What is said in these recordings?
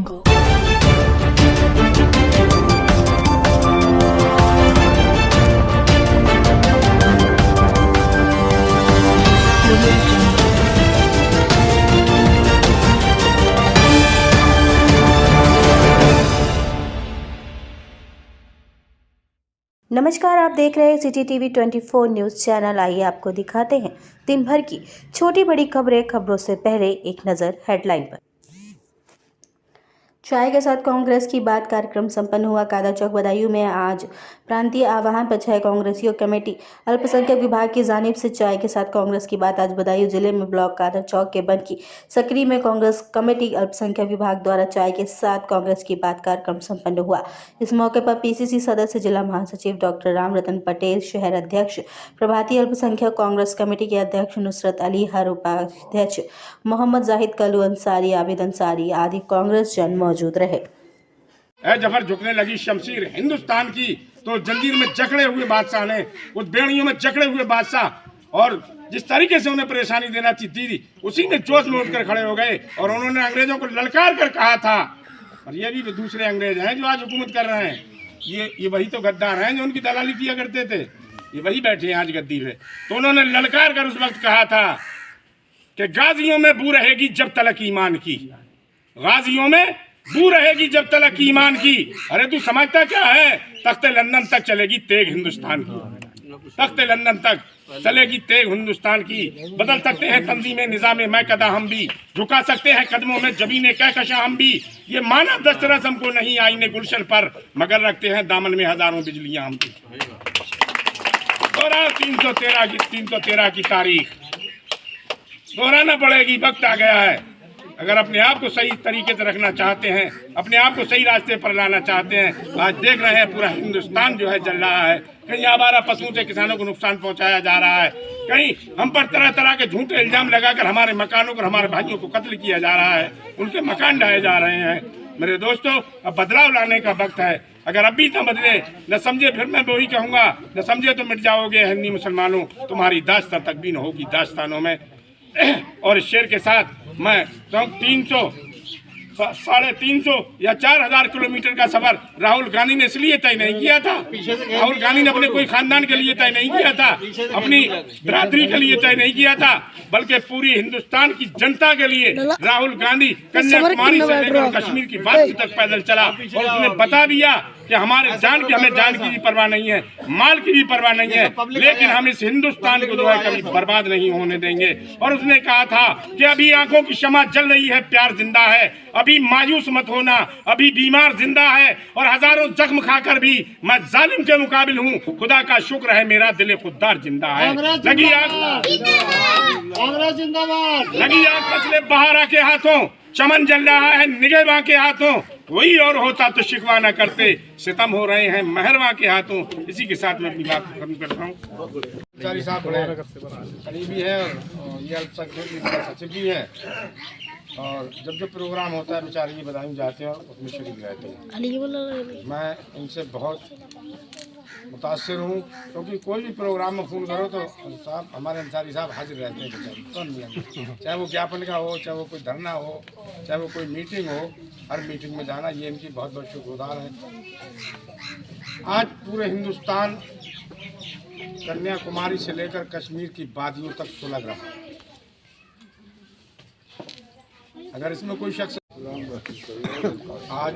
नमस्कार, आप देख रहे हैं सिटी टीवी 24 न्यूज़ चैनल। आइए आपको दिखाते हैं दिन भर की छोटी बड़ी खबरों से पहले एक नज़र हेडलाइन पर। चाय के साथ कांग्रेस की बात कार्यक्रम संपन्न हुआ। कादा चौक बदायूं में आज प्रांतीय आह्वान पर छह कांग्रेसियों कमेटी अल्पसंख्यक विभाग की जानिब से चाय के साथ कांग्रेस की बात आज बदायूं जिले में ब्लॉक कादा चौक के बन की सकरी में कांग्रेस कमेटी अल्पसंख्यक विभाग द्वारा चाय के साथ कांग्रेस की बात कार्यक्रम संपन्न हुआ। इस मौके पर पीसीसी सदस्य जिला महासचिव डॉक्टर राम रतन पटेल, शहर अध्यक्ष प्रभाती अल्पसंख्यक कांग्रेस कमेटी के अध्यक्ष नुसरत अली, हर उपाध्यक्ष मोहम्मद जाहिद कलू अंसारी, आबिद अंसारी आदि कांग्रेस जन मौजूद रहे। जफर झुकने लगी शमशीर हिंदुस्तान की, तो जंजीर में जकड़े हुए बादशाह ने, उस बेड़ियों में जकड़े हुए बादशाह और जिस तरीके से उन्हें परेशानी देना थी उसी में जोश में उठकर खड़े हो गए और उन्होंने अंग्रेजों को ललकार कर कहा था। और ये भी दूसरे अंग्रेज हैं जो आज हुकूमत कर रहे हैं। ये वही तो गद्दार हैं जो उनकी दलाली किया करते थे। ये वही बैठे हैं आज गद्दी पे। तो उन्होंने ललकार कर उस वक्त कहा था कि गाजियों में बू रहेगी जब तलक ईमान की, गाजियों में बू रहेगी जब तलक ईमान की। अरे तू समझता क्या है? तख्ते लंदन तक चलेगी तेग हिंदुस्तान की, तख्ते लंदन तक चलेगी तेग हिंदुस्तान की। बदल सकते हैं तंजीमें निज़ामे मैं कदा हम भी, झुका सकते हैं कदमों में जबीने कहकशा हम भी। ये माना दस्तरस हमको नहीं आईने गुलशन पर, मगर रखते हैं दामन में हजारों बिजलियां हम भी। 313 की तारीख दोहराना पड़ेगी, वक्त आ गया है। अगर अपने आप को सही तरीके से रखना चाहते हैं, अपने आप को सही रास्ते पर लाना चाहते हैं, आज देख रहे हैं पूरा हिंदुस्तान जो है जल रहा है। कहीं आवारा पशुओं से किसानों को नुकसान पहुंचाया जा रहा है, कहीं हम पर तरह तरह के झूठे इल्जाम लगाकर हमारे मकानों को, हमारे भाइयों को कत्ल किया जा रहा है, उनके मकान ढाए जा रहे हैं। मेरे दोस्तों, अब बदलाव लाने का वक्त है। अगर अभी न बदले, न समझे, फिर मैं वही कहूँगा, न समझे तो मिट जाओगे हिंदी मुसलमानों, तुम्हारी दास्तां तक भी न होगी दास्तानों में। और इस शेर के साथ मैं 300, 350 या 4000 किलोमीटर का सफर राहुल गांधी ने इसलिए तय नहीं किया था। राहुल गांधी ने अपने कोई खानदान के लिए तय नहीं किया था, अपनी बिरादरी के लिए तय नहीं किया था, बल्कि पूरी हिंदुस्तान की जनता के लिए राहुल गांधी कन्याकुमारी से लेकर कश्मीर की बात तक पैदल चला और उसने बता दिया कि हमारे हमें जान की भी परवाह नहीं है, माल की भी परवाह नहीं है, लेकिन हम इस हिंदुस्तान को जो है कभी बर्बाद नहीं होने देंगे। और उसने कहा था कि अभी आंखों की शमा जल रही है, प्यार जिंदा है, अभी मायूस मत होना, अभी बीमार जिंदा है और हजारों जख्म खाकर भी मैं जालिम के मुकाबिल हूँ। खुदा का शुक्र है मेरा दिल खुददार जिंदा है। लगी आग फसले बहारा के हाथों, चमन जल रहा है निगहबां के हाथों, वही और होता तो शिकवा न करते, सितम हो रहे हैं मेहरबां के हाथों। इसी के साथ मैं अपनी बात खत्म करता हूँ। चारी साहब बड़े करीबी है और ये अल्पसंख्यक सचिव भी है और जब प्रोग्राम होता है बेचारे ये बदायूं जाते हैं और उसमें शरीक रहते हैं। मैं इनसे बहुत मुतासिर हूँ क्योंकि कोई भी प्रोग्राम में फ़ोन करो तो साहब हमारे अंसारी साहब हाजिर रहते हैं बेचारे, कौन भी, चाहे वो ज्ञापन का हो, चाहे वो कोई धरना हो, चाहे वो कोई मीटिंग हो, हर मीटिंग में जाना ये इनकी बहुत बहुत शुक्रगुजार है। आज पूरे हिंदुस्तान कन्याकुमारी से लेकर कश्मीर की वादियों तक सुलग रहा है। अगर इसमें कोई शख्स, आज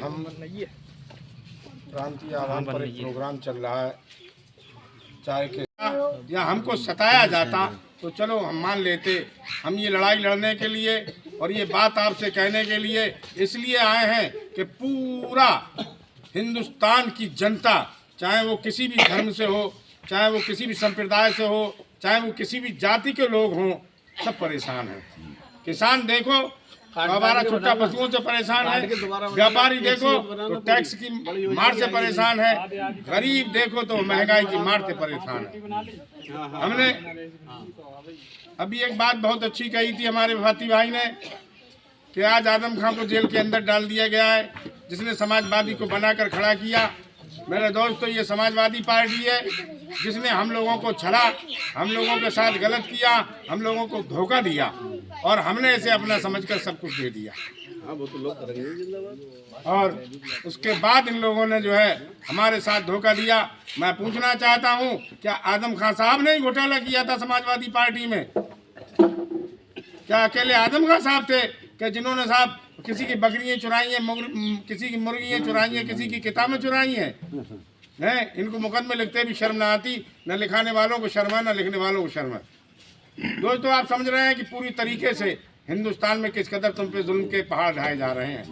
हम प्रांतीय आह्वान पर एक प्रोग्राम चल रहा है चाय के, या हमको सताया जाता तो चलो हम मान लेते। हम ये लड़ाई लड़ने के लिए और ये बात आपसे कहने के लिए इसलिए आए हैं कि पूरा हिंदुस्तान की जनता, चाहे वो किसी भी धर्म से हो, चाहे वो किसी भी संप्रदाय से हो, चाहे वो किसी भी जाति के लोग हों, सब परेशान हैं। किसान देखो हमारा छुट्टा पशुओं से परेशान है, व्यापारी देखो तो टैक्स की मार से परेशान है, गरीब देखो तो महंगाई की मार से परेशान है। हमने अभी एक बात बहुत अच्छी कही थी हमारे भाती भाई ने कि आज आदम खां को जेल के अंदर डाल दिया गया है, जिसने समाजवादी को बनाकर खड़ा किया। मेरे दोस्तों, ये समाजवादी पार्टी है जिसने हम लोगों को छला, हम लोगों के साथ गलत किया, हम लोगों को धोखा दिया। और हमने इसे अपना समझकर सब कुछ दे दिया। और उसके बाद इन लोगों ने जो है हमारे साथ धोखा दिया। मैं पूछना चाहता हूं, क्या आजम खान साहब ने घोटाला किया था समाजवादी पार्टी में? क्या अकेले आजम खान साहब थे कि जिन्होंने साहब किसी की बकरियां चुराई हैं, किसी की मुर्गियां चुराई हैं, किसी की किताबें चुराई हैं? इनको मुकदमे लिखते भी शर्म ना आती, न लिखाने वालों को शर्म है, न लिखने वालों को शर्म है। दोस्तों, आप समझ रहे हैं कि पूरी तरीके से हिंदुस्तान में किस कदर तुम पे जुल्म के पहाड़ ढाए जा रहे हैं।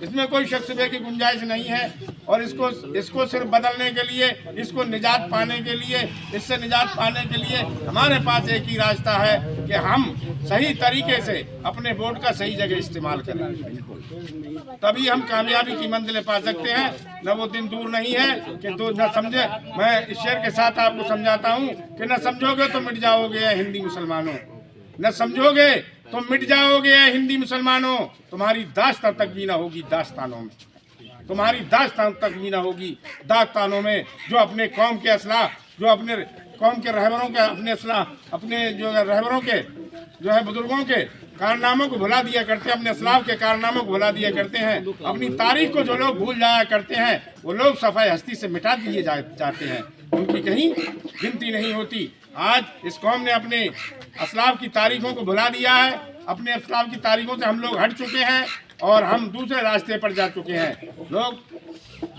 इसमें कोई शक शुबे की गुंजाइश नहीं है। और इसको सिर्फ बदलने के लिए, इसको निजात पाने के लिए, इससे निजात पाने के लिए हमारे पास एक ही रास्ता है कि हम सही तरीके से अपने वोट का सही जगह इस्तेमाल करें, तभी हम कामयाबी की मंजिलें पा सकते हैं। न वो दिन दूर नहीं है कि तो न समझे। मैं इस शेर के साथ आपको समझाता हूँ कि न समझोगे तो मिट जाओगे हिंदी मुसलमानों, न समझोगे तो मिट जाओगे हिंदी मुसलमानों। तुम्हारी दास्तां तक भी ना होगी दास्तानों में, तुम्हारी दास्तां तक भी ना होगी दास्तानों में। जो अपने कौम के असलाह, जो अपने कौम के रहबरों के अपने असलाह, अपने जो रहबरों के जो है बुजुर्गों के कारनामों को भुला दिया करते हैं, अपने असलाफ के कारनामों को भुला दिया करते हैं। अपनी तारीख को जो लोग भूल जाया करते हैं वो लोग सफाई हस्ती से मिटा दिए जाते हैं, उनकी कहीं गिनती नहीं होती। आज इस कौम ने अपने असलाफ की तारीखों को भुला दिया है। अपने असलाफ की तारीखों से हम लोग हट चुके हैं और हम दूसरे रास्ते पर जा चुके हैं। लोग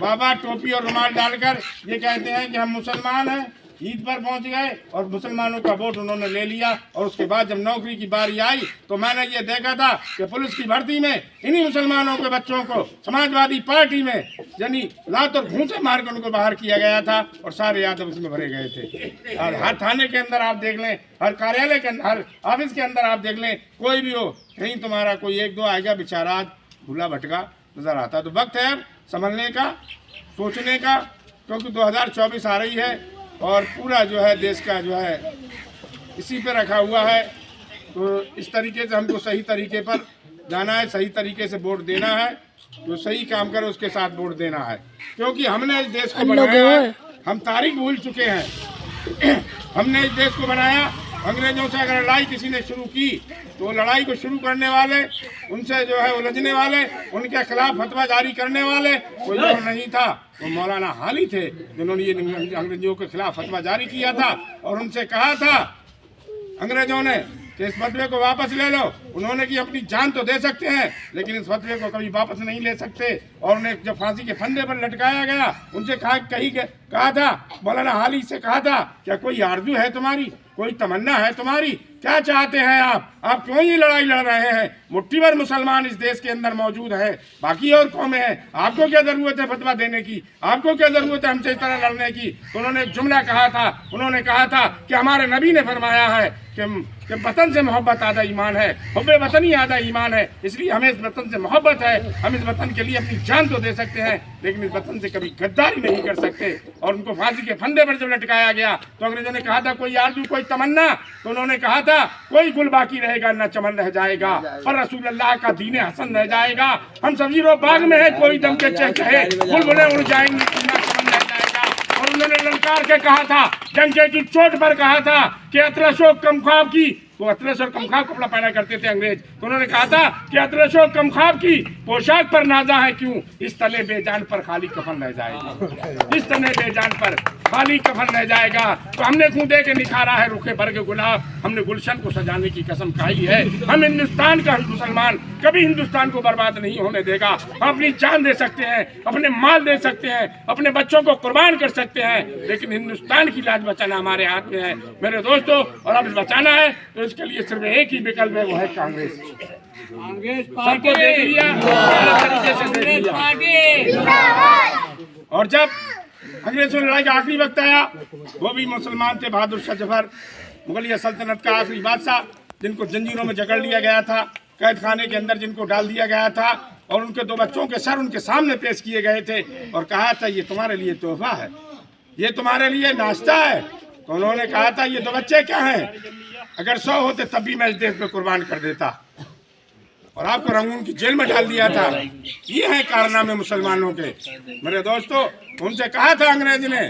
बाबा टोपी और रुमाल डालकर ये कहते हैं कि हम मुसलमान हैं, ईद पर पहुंच गए और मुसलमानों का वोट उन्होंने ले लिया। और उसके बाद जब नौकरी की बारी आई तो मैंने ये देखा था कि पुलिस की भर्ती में इन्हीं मुसलमानों के बच्चों को समाजवादी पार्टी में यानी लात और घूंसे मारकर उनको बाहर किया गया था और सारे यादव उसमें भरे गए थे। और हर थाने के अंदर आप देख लें, हर कार्यालय के अंदर, हर ऑफिस के अंदर आप देख लें, कोई भी हो, कहीं तुम्हारा कोई एक दो आएगा बेचारा भूला भटका नजर आता। तो वक्त है संभलने का, सोचने का, क्योंकि 2024 आ रही है और पूरा जो है देश का जो है इसी पे रखा हुआ है। तो इस तरीके से हमको सही तरीके पर जाना है, सही तरीके से वोट देना है। जो सही काम करे उसके साथ वोट देना है, क्योंकि हमने इस देश को बनाया है। हम तारीख भूल चुके हैं। हमने इस देश को बनाया। अंग्रेजों से अगर लड़ाई किसी ने शुरू की तो लड़ाई को शुरू करने वाले, उनसे जो है उलझने वाले, उनके खिलाफ फतवा जारी करने वाले कोई और नहीं था, वो मौलाना हाली थे जिन्होंने ये अंग्रेजों के खिलाफ फतवा जारी किया था। और उनसे कहा था अंग्रेजों ने कि इस फतवे को वापस ले लो। उन्होंने कि अपनी जान तो दे सकते हैं लेकिन इस फतवे को कभी वापस नहीं ले सकते। और उन्हें जब फांसी के फंदे पर लटकाया गया, उनसे कहा था, मौलाना हाली से कहा था, क्या कोई आरज़ू है तुम्हारी, कोई तमन्ना है तुम्हारी, क्या चाहते हैं आप क्यों ये लड़ाई लड़ रहे हैं? मुट्ठी भर मुसलमान इस देश के अंदर मौजूद है, बाकी और कौमें हैं, आपको क्या जरूरत है फतवा देने की, आपको क्या जरूरत है हमसे इस तरह लड़ने की? तो उन्होंने एक जुमला कहा था, उन्होंने कहा था कि हमारे नबी ने फरमाया है कि वतन से मोहब्बत आधा ईमान है, हुब्बे वतन ही आधा ईमान है। इसलिए हमें इस वतन से मोहब्बत है, हम इस वतन के लिए अपनी जान तो दे सकते हैं लेकिन इस वतन से कभी गद्दारी नहीं कर सकते। और उनको फांसी के फंदे पर जब लटकाया गया तो अंग्रेजों ने कहा था कोई आरज़ू, कोई तमन्ना, तो उन्होंने कहा था कोई गुल बाकी रहेगा न चमन रह जाएगा, पर रसूल अल्लाह का दीन हसन रह जाएगा। हम सब्जी रो बाग में है, कोई दम के चहे बुलबुलें उड़ जाएंगी, न चमन रह जाएगा। और उन्होंने ललकार के कहा था, डंके की चोट पर कहा था कि अतरशो कमख्वाब की, तो अतरश और कमख्वाब कपड़ा पहना करते थे अंग्रेज, तो उन्होंने कहा था कि अतरश और कमख्वाब की पोशाक पर नाजा है क्यों, इस तने बेजान पर खाली कफन रह जाएगा, इस तने बेजान पर खाली कफन रह जाएगा। तो हमने कूदे के निखारा है रुखे भर के गुलाब, हमने गुलशन को सजाने की कसम खाई है। हम हिंदुस्तान का मुसलमान कभी हिंदुस्तान को बर्बाद नहीं होने देगा। हम अपनी जान दे सकते हैं, अपने माल दे सकते हैं, अपने बच्चों को कुर्बान कर सकते हैं, लेकिन हिंदुस्तान की लाज बचाना हमारे हाथ में है मेरे दोस्तों। और अब बचाना है तो इसके लिए सिर्फ एक ही विकल्प है, वो है कांग्रेस। सबको देख लिया, तरीके से देख लिया। और जब अंग्रेजों लड़ाई का आखिरी वक्त आया, वो भी मुसलमान थे, बहादुर शाह जफर, मुगलिया सल्तनत का आखिरी बादशाह, जिनको जंजीरों में जकड़ लिया गया था, कैद खाने के अंदर जिनको डाल दिया गया था, और उनके दो बच्चों के सर उनके सामने पेश किए गए थे और कहा था ये तुम्हारे लिए तोहफा है, ये तुम्हारे लिए नाश्ता है। तो उन्होंने कहा था ये दो बच्चे क्या हैं, अगर 100 होते तब भी मैं इस देश में कुर्बान कर देता, और आपको रंगून की जेल में डाल दिया था। ये है कारनामे मुसलमानों के मेरे दोस्तों। उनसे कहा था अंग्रेज ने